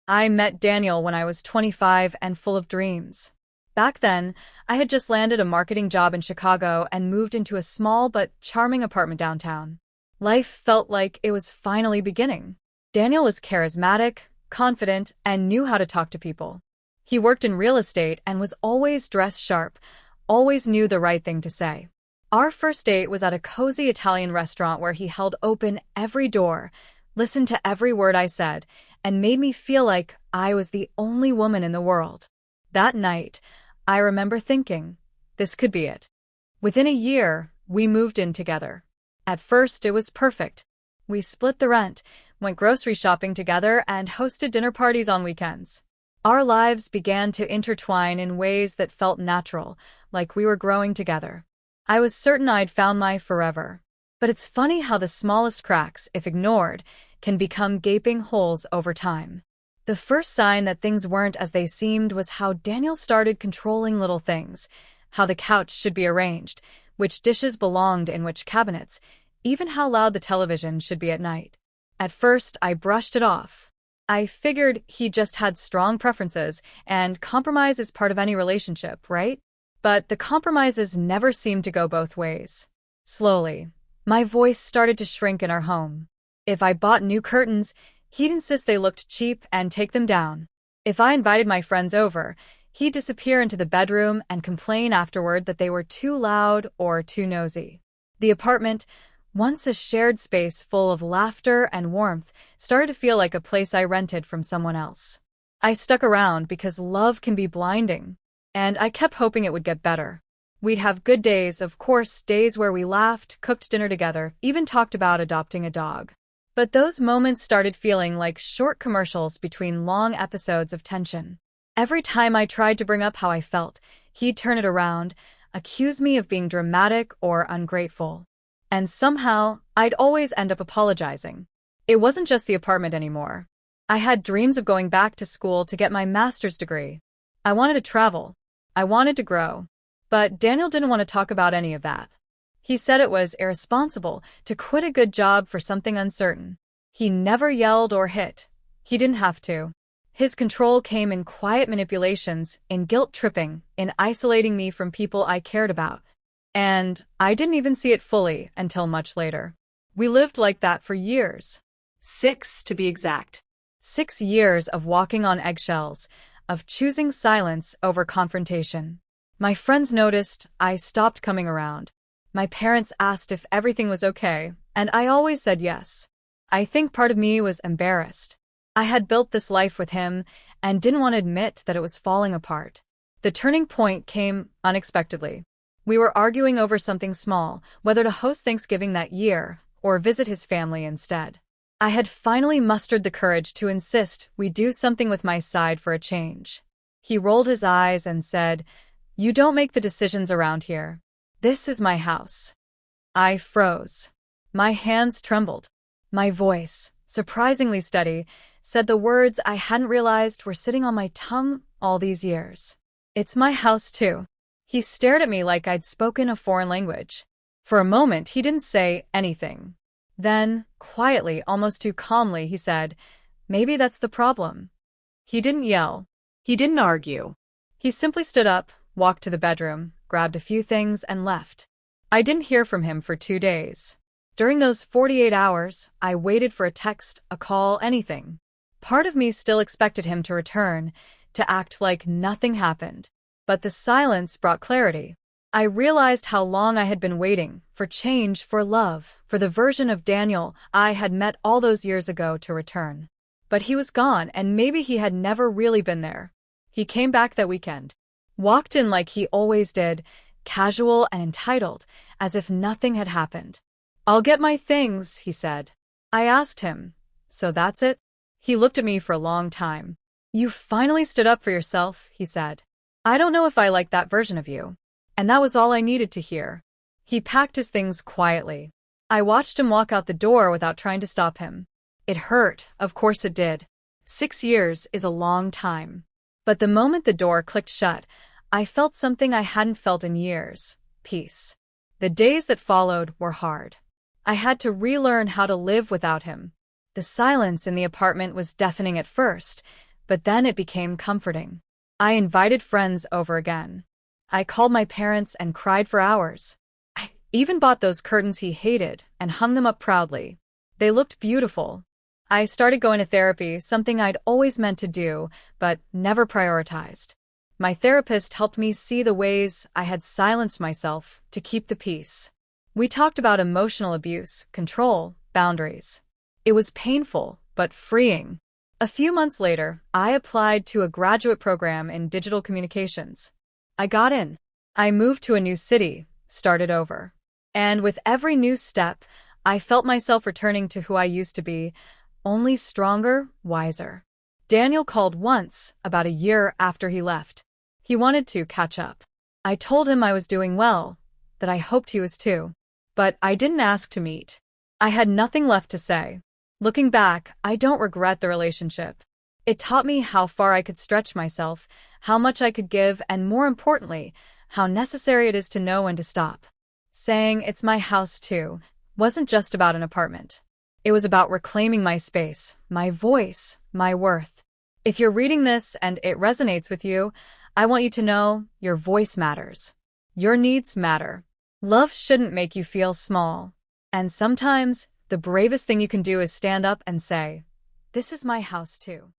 I met Daniel when I was 25 and full of dreams. Back then, I had just landed a marketing job in Chicago and moved into a small but charming apartment downtown. Life felt like it was finally beginning. Daniel was charismatic, confident, and knew how to talk to people. He worked in real estate and was always dressed sharp, always knew the right thing to say. Our first date was at a cozy Italian restaurant where he held open every door, listened to every word I said, and made me feel like I was the only woman in the world. That night, I remember thinking, this could be it. Within a year, we moved in together. At first, it was perfect. We split the rent, went grocery shopping together, and hosted dinner parties on weekends. Our lives began to intertwine in ways that felt natural, like we were growing together. I was certain I'd found my forever. But it's funny how the smallest cracks, if ignored, can become gaping holes over time. The first sign that things weren't as they seemed was how Daniel started controlling little things, how the couch should be arranged, which dishes belonged in which cabinets, even how loud the television should be at night. At first, I brushed it off. I figured he just had strong preferences, and compromise is part of any relationship, right? But the compromises never seemed to go both ways. Slowly, my voice started to shrink in our home. If I bought new curtains, he'd insist they looked cheap and take them down. If I invited my friends over, he'd disappear into the bedroom and complain afterward that they were too loud or too nosy. The apartment, once a shared space full of laughter and warmth, started to feel like a place I rented from someone else. I stuck around because love can be blinding, and I kept hoping it would get better. We'd have good days, of course, days where we laughed, cooked dinner together, even talked about adopting a dog. But those moments started feeling like short commercials between long episodes of tension. Every time I tried to bring up how I felt, he'd turn it around, accuse me of being dramatic or ungrateful. And somehow, I'd always end up apologizing. It wasn't just the apartment anymore. I had dreams of going back to school to get my master's degree. I wanted to travel. I wanted to grow. But Daniel didn't want to talk about any of that. He said it was irresponsible to quit a good job for something uncertain. He never yelled or hit. He didn't have to. His control came in quiet manipulations, in guilt-tripping, in isolating me from people I cared about. And I didn't even see it fully until much later. We lived like that for years. 6, to be exact. 6 years of walking on eggshells, of choosing silence over confrontation. My friends noticed I stopped coming around. My parents asked if everything was okay, and I always said yes. I think part of me was embarrassed. I had built this life with him and didn't want to admit that it was falling apart. The turning point came unexpectedly. We were arguing over something small, whether to host Thanksgiving that year or visit his family instead. I had finally mustered the courage to insist we do something with my side for a change. He rolled his eyes and said, "You don't make the decisions around here. This is my house." I froze. My hands trembled. My voice, surprisingly steady, said the words I hadn't realized were sitting on my tongue all these years. "It's my house, too." He stared at me like I'd spoken a foreign language. For a moment, he didn't say anything. Then, quietly, almost too calmly, he said, "Maybe that's the problem." He didn't yell. He didn't argue. He simply stood up, walked to the bedroom, grabbed a few things, and left. I didn't hear from him for 2 days. During those 48 hours, I waited for a text, a call, anything. Part of me still expected him to return, to act like nothing happened. But the silence brought clarity. I realized how long I had been waiting, for change, for love, for the version of Daniel I had met all those years ago to return. But he was gone, and maybe he had never really been there. He came back that weekend. Walked in like he always did, casual and entitled, as if nothing had happened. "I'll get my things," he said. I asked him, "So that's it?" He looked at me for a long time. "You finally stood up for yourself," he said. "I don't know if I like that version of you." And that was all I needed to hear. He packed his things quietly. I watched him walk out the door without trying to stop him. It hurt, of course it did. 6 years is a long time. But the moment the door clicked shut, I felt something I hadn't felt in years: peace. The days that followed were hard. I had to relearn how to live without him. The silence in the apartment was deafening at first, But then it became comforting. I invited friends over again. I called my parents and cried for hours. I even bought those curtains he hated and hung them up proudly. They looked beautiful. I started going to therapy, something I'd always meant to do, but never prioritized. My therapist helped me see the ways I had silenced myself to keep the peace. We talked about emotional abuse, control, boundaries. It was painful, but freeing. A few months later, I applied to a graduate program in digital communications. I got in. I moved to a new city, started over. And with every new step, I felt myself returning to who I used to be, only stronger, wiser. Daniel called once, about a year after he left. He wanted to catch up. I told him I was doing well, that I hoped he was too. But I didn't ask to meet. I had nothing left to say. Looking back, I don't regret the relationship. It taught me how far I could stretch myself, how much I could give, and more importantly, how necessary it is to know when to stop. Saying "it's my house too" wasn't just about an apartment. It was about reclaiming my space, my voice, my worth. If you're reading this and it resonates with you, I want you to know your voice matters. Your needs matter. Love shouldn't make you feel small. And sometimes, the bravest thing you can do is stand up and say, "This is my house too."